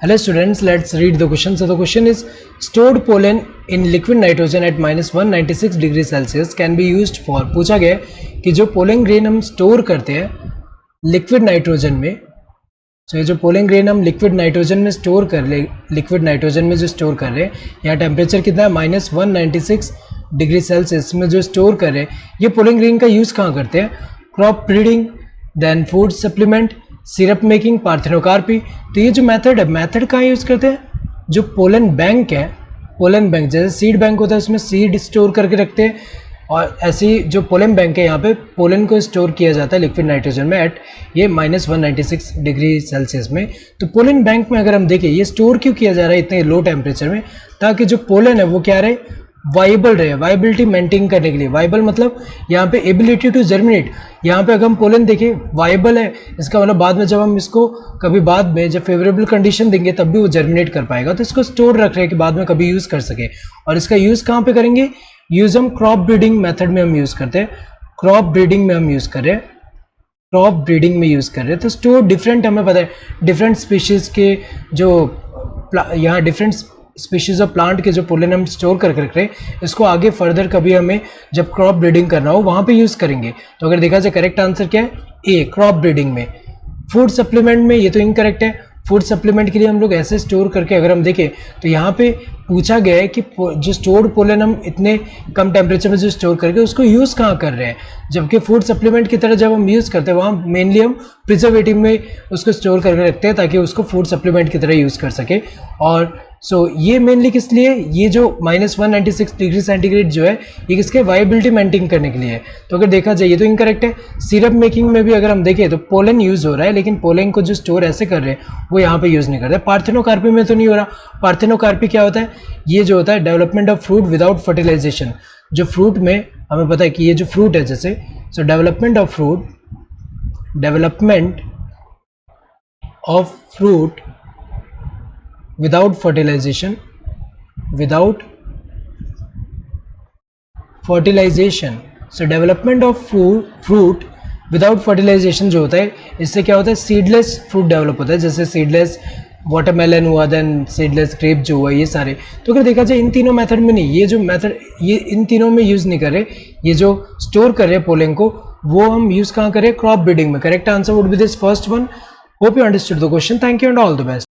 Hello students, let's read the question. So the question is, stored pollen in liquid nitrogen at -196 degree Celsius can be used for. पूछा गया है कि जो pollen grain हम store करते हैं liquid nitrogen में, तो ये जो पोलन ग्रेन हम लिक्विड नाइट्रोजन में स्टोर कर ले, लिक्विड नाइट्रोजन में जो स्टोर कर रहे हैं, यहाँ टेम्परेचर कितना है -196 डिग्री सेल्सियस में जो स्टोर कर रहे हैं, ये पोलन ग्रेन का यूज़ कहाँ करते हैं? Crop breeding, then food supplement, syrup making, parthenocarpy. तो ये जो मेथड है, मेथड कहाँ यूज़ करते हैं? जो पोलन बैंक है, पोलन बैंक जैसे सीड बैंक होता है उसमें सीड स्टोर करके रखते हैं, और ऐसी जो पोलन बैंक है यहाँ पे पोलन को स्टोर किया जाता है लिक्विड नाइट्रोजन में एट ये -196 डिग्री सेल्सियस में। तो पोलन बैंक में अगर हम देखें ये स्टोर क्यों किया जा रहा है इतने लो टेम्परेचर में? ताकि जो पोलन है वो क्या रहे, वाइबल रहे, वाइबिलिटी मेंटेन करने के लिए। वाइबल मतलब यहाँ पे एबिलिटी टू जर्मिनेट। यहाँ पे अगर हम पोलन देखें वाइबल है, इसका मतलब बाद में जब हम इसको कभी बाद में जब फेवरेबल कंडीशन देंगे तब भी वो जर्मिनेट कर पाएगा। तो इसको स्टोर रख रहे हैं कि बाद में कभी यूज़ कर सके। और इसका यूज़ कहाँ पे करेंगे? यूज़ हम क्रॉप ब्रीडिंग मेथड में हम यूज़ करते हैं, क्रॉप ब्रीडिंग में हम यूज़ कर रहे हैं, क्रॉप ब्रीडिंग में यूज़ कर रहे हैं। तो स्टोर डिफरेंट, हमें पता है डिफरेंट स्पीशीज़ के जो यहाँ डिफरेंट स्पीशीज़ ऑफ प्लांट के जो पोलन हम स्टोर करके रख रहे हैं, इसको आगे फर्दर कभी हमें जब क्रॉप ब्रीडिंग करना हो वहाँ पे यूज़ करेंगे। तो अगर देखा जाए करेक्ट आंसर क्या है? ए, क्रॉप ब्रीडिंग में। फूड सप्लीमेंट में ये तो इनकरेक्ट है। फूड सप्लीमेंट के लिए हम लोग ऐसे स्टोर करके अगर हम देखें तो यहाँ पे पूछा गया है कि जो स्टोर्ड पोलन हम इतने कम टेम्परेचर में जो स्टोर करके उसको यूज़ कहाँ कर रहे हैं, जबकि फूड सप्लीमेंट की तरह जब हम यूज़ करते हैं वहाँ मेनली हम प्रिजर्वेटिव में उसको स्टोर करके रखते हैं ताकि उसको फूड सप्लीमेंट की तरह यूज़ कर सके। और ये मेनली किस लिए? ये जो -196 डिग्री सेंटीग्रेड जो है ये किसके वाइबिलिटी मेंटेन करने के लिए है। तो अगर देखा जाए ये तो इनकरेक्ट है। सिरप मेकिंग में भी अगर हम देखें तो पोलन यूज़ हो रहा है, लेकिन पोलन को जो स्टोर ऐसे कर रहे हैं वो यहाँ पे यूज़ नहीं करते। पार्थेनोकार्पी में तो नहीं हो रहा। पार्थेनोकार्पी क्या होता है? ये जो होता है development of fruit without fertilization. जो फ्रूट में हमें पता है कि ये जो फ्रूट है जैसे, so development of fruit without fertilization, so development of fruit without fertilization जो होता है, इससे क्या होता है? सीडलेस फ्रूट डेवलप होता है, जैसे सीडलेस वाटरमेलन हुआ, देन सीडलेस ग्रेप जो हुआ, ये सारे। तो अगर देखा जाए इन तीनों मेथड में नहीं, ये जो मेथड ये इन तीनों में यूज़ नहीं कर रहे, ये जो स्टोर कर रहे हैं पोलन को वो हम यूज़ कहाँ करें? क्रॉप ब्रीडिंग में। Correct answer would be this first one. Hope you understood the question. Thank you and all the best.